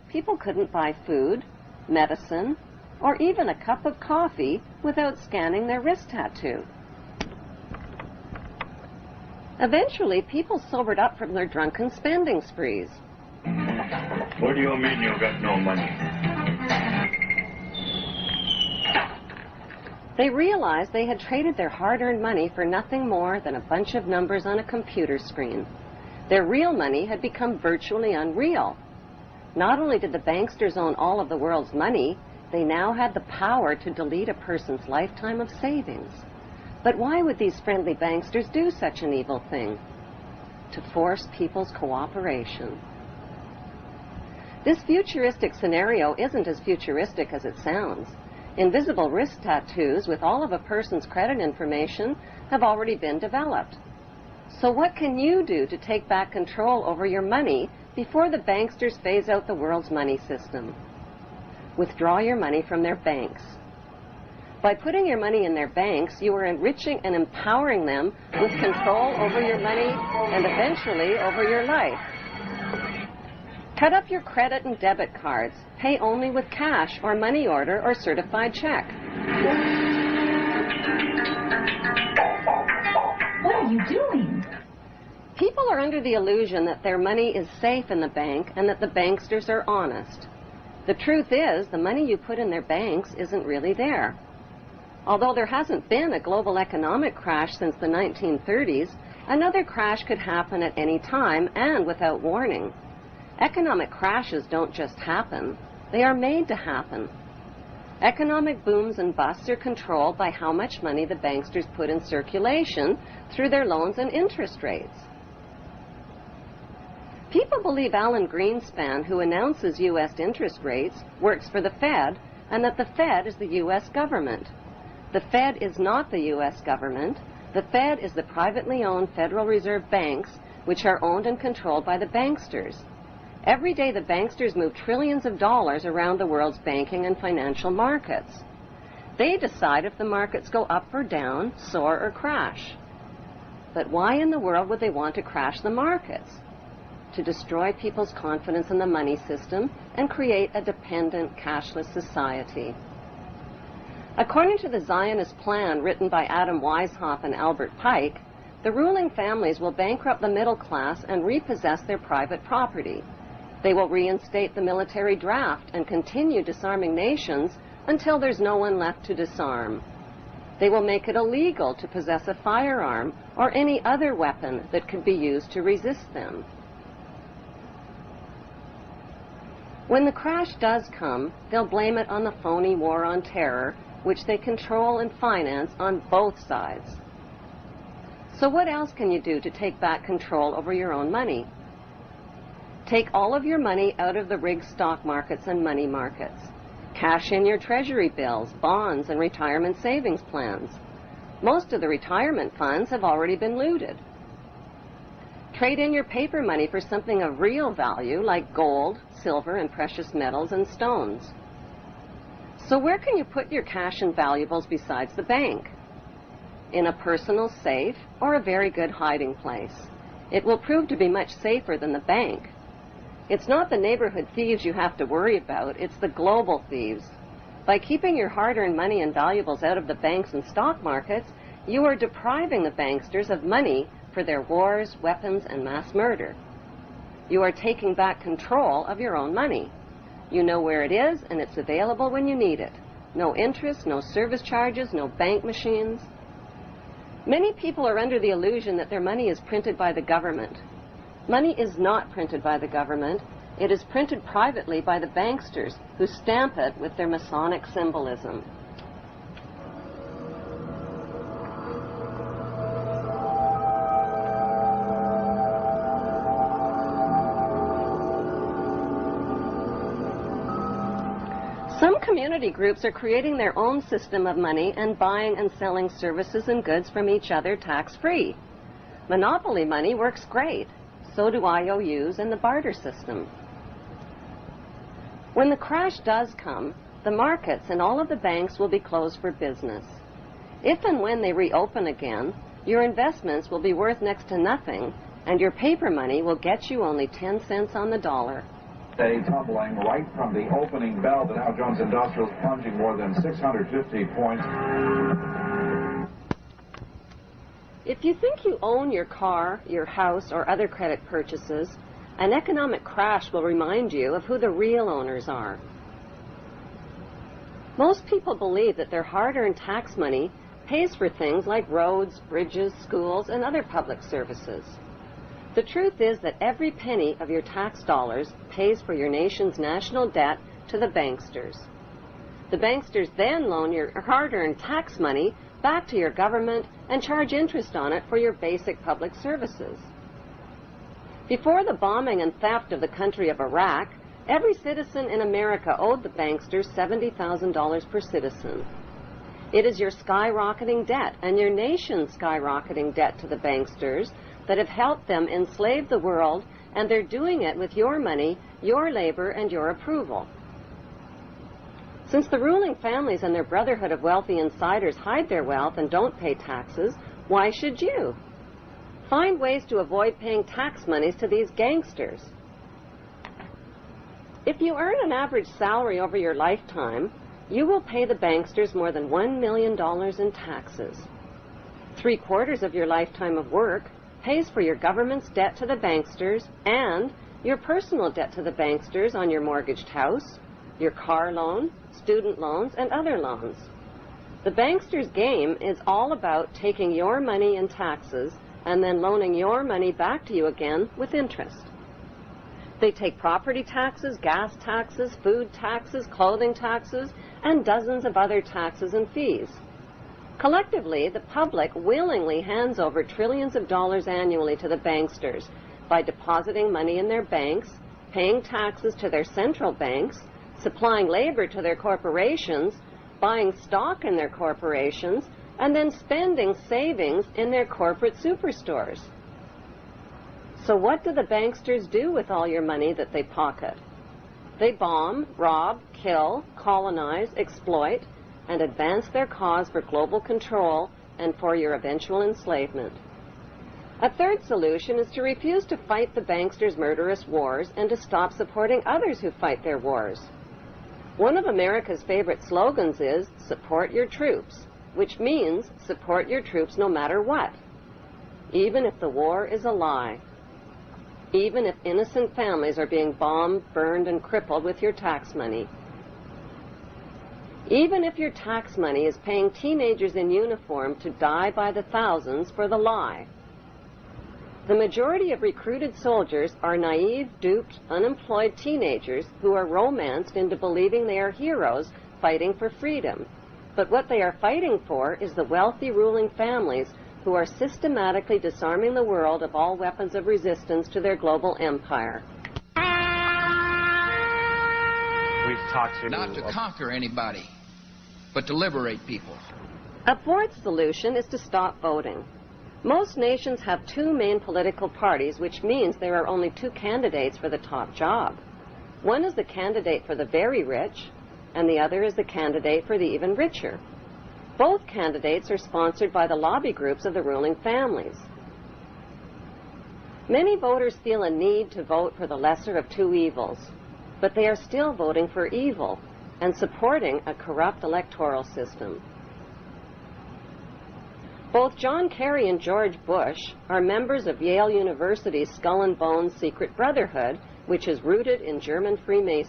people couldn't buy food, medicine, or even a cup of coffee without scanning their wrist tattoo. Eventually, people sobered up from their drunken spending sprees. What do you mean you got no money? They realized they had traded their hard-earned money for nothing more than a bunch of numbers on a computer screen. Their real money had become virtually unreal. Not only did the banksters own all of the world's money, they now had the power to delete a person's lifetime of savings. But why would these friendly banksters do such an evil thing? To force people's cooperation. This futuristic scenario isn't as futuristic as it sounds. Invisible wrist tattoos with all of a person's credit information have already been developed. So what can you do to take back control over your money before the banksters phase out the world's money system? Withdraw your money from their banks. By putting your money in their banks, you are enriching and empowering them with control over your money and eventually over your life. Cut up your credit and debit cards. Pay only with cash or money order or certified check. What are you doing? People are under the illusion that their money is safe in the bank and that the banksters are honest. The truth is, the money you put in their banks isn't really there. Although there hasn't been a global economic crash since the 1930s, another crash could happen at any time and without warning. Economic crashes don't just happen. They are made to happen. Economic booms and busts are controlled by how much money the banksters put in circulation through their loans and interest rates. People believe Alan Greenspan, who announces U.S. interest rates, works for the Fed, and that the Fed is the U.S. government. The Fed is not the U.S. government. The Fed is the privately owned Federal Reserve banks, which are owned and controlled by the banksters. Every day, the banksters move trillions of dollars around the world's banking and financial markets. They decide if the markets go up or down, soar or crash. But why in the world would they want to crash the markets? To destroy people's confidence in the money system and create a dependent, cashless society. According to the Zionist plan written by Adam Weishaupt and Albert Pike, the ruling families will bankrupt the middle class and repossess their private property. They will reinstate the military draft and continue disarming nations until there's no one left to disarm. They will make it illegal to possess a firearm or any other weapon that could be used to resist them. When the crash does come, they'll blame it on the phony war on terror, which they control and finance on both sides. So what else can you do to take back control over your own money? Take all of your money out of the rigged stock markets and money markets. Cash in your treasury bills, bonds, and retirement savings plans. Most of the retirement funds have already been looted. Trade in your paper money for something of real value like gold, silver, and precious metals and stones. So where can you put your cash and valuables besides the bank? In a personal safe or a very good hiding place. It will prove to be much safer than the bank. It's not the neighborhood thieves you have to worry about, it's the global thieves. By keeping your hard-earned money and valuables out of the banks and stock markets, you are depriving the banksters of money for their wars, weapons, and mass murder. You are taking back control of your own money. You know where it is, and it's available when you need it. No interest, no service charges, no bank machines. Many people are under the illusion that their money is printed by the government. Money is not printed by the government. It is printed privately by the banksters, who stamp it with their Masonic symbolism. Some community groups are creating their own system of money and buying and selling services and goods from each other tax-free. Monopoly money works great. So do IOUs and the barter system. When the crash does come, the markets and all of the banks will be closed for business. If and when they reopen again, your investments will be worth next to nothing, and your paper money will get you only 10 cents on the dollar. Day tumbling right from the opening bell. The Dow Jones Industrial is plunging more than 650 points. If you think you own your car, your house, or other credit purchases, an economic crash will remind you of who the real owners are. Most people believe that their hard-earned tax money pays for things like roads, bridges, schools, and other public services. The truth is that every penny of your tax dollars pays for your nation's national debt to the banksters. The banksters then loan your hard-earned tax money back to your government and charge interest on it for your basic public services. Before the bombing and theft of the country of Iraq, every citizen in America owed the banksters $70,000 per citizen. It is your skyrocketing debt and your nation's skyrocketing debt to the banksters that have helped them enslave the world, and they're doing it with your money, your labor, and your approval. Since the ruling families and their brotherhood of wealthy insiders hide their wealth and don't pay taxes, why should you? Find ways to avoid paying tax monies to these gangsters. If you earn an average salary over your lifetime, you will pay the banksters more than $1 million in taxes. 3/4 of your lifetime of work pays for your government's debt to the banksters and your personal debt to the banksters on your mortgaged house, your car loan, student loans, and other loans. The banksters' game is all about taking your money in taxes and then loaning your money back to you again with interest. They take property taxes, gas taxes, food taxes, clothing taxes, and dozens of other taxes and fees. Collectively, the public willingly hands over trillions of dollars annually to the banksters by depositing money in their banks, paying taxes to their central banks, supplying labor to their corporations, buying stock in their corporations, and then spending savings in their corporate superstores. So what do the banksters do with all your money that they pocket? They bomb, rob, kill, colonize, exploit, and advance their cause for global control and for your eventual enslavement. A third solution is to refuse to fight the banksters' murderous wars and to stop supporting others who fight their wars. One of America's favorite slogans is, "Support your troops," which means support your troops no matter what, even if the war is a lie, even if innocent families are being bombed, burned, and crippled with your tax money, even if your tax money is paying teenagers in uniform to die by the thousands for the lie. The majority of recruited soldiers are naive, duped, unemployed teenagers who are romanced into believing they are heroes fighting for freedom. But what they are fighting for is the wealthy ruling families who are systematically disarming the world of all weapons of resistance to their global empire. We've talked to... Not to conquer anybody, but to liberate people. A fourth solution is to stop voting. Most nations have two main political parties, which means there are only two candidates for the top job. One is the candidate for the very rich, and the other is the candidate for the even richer. Both candidates are sponsored by the lobby groups of the ruling families. Many voters feel a need to vote for the lesser of two evils, but they are still voting for evil and supporting a corrupt electoral system. Both John Kerry and George Bush are members of Yale University's Skull and Bones Secret Brotherhood, which is rooted in German Freemasonry.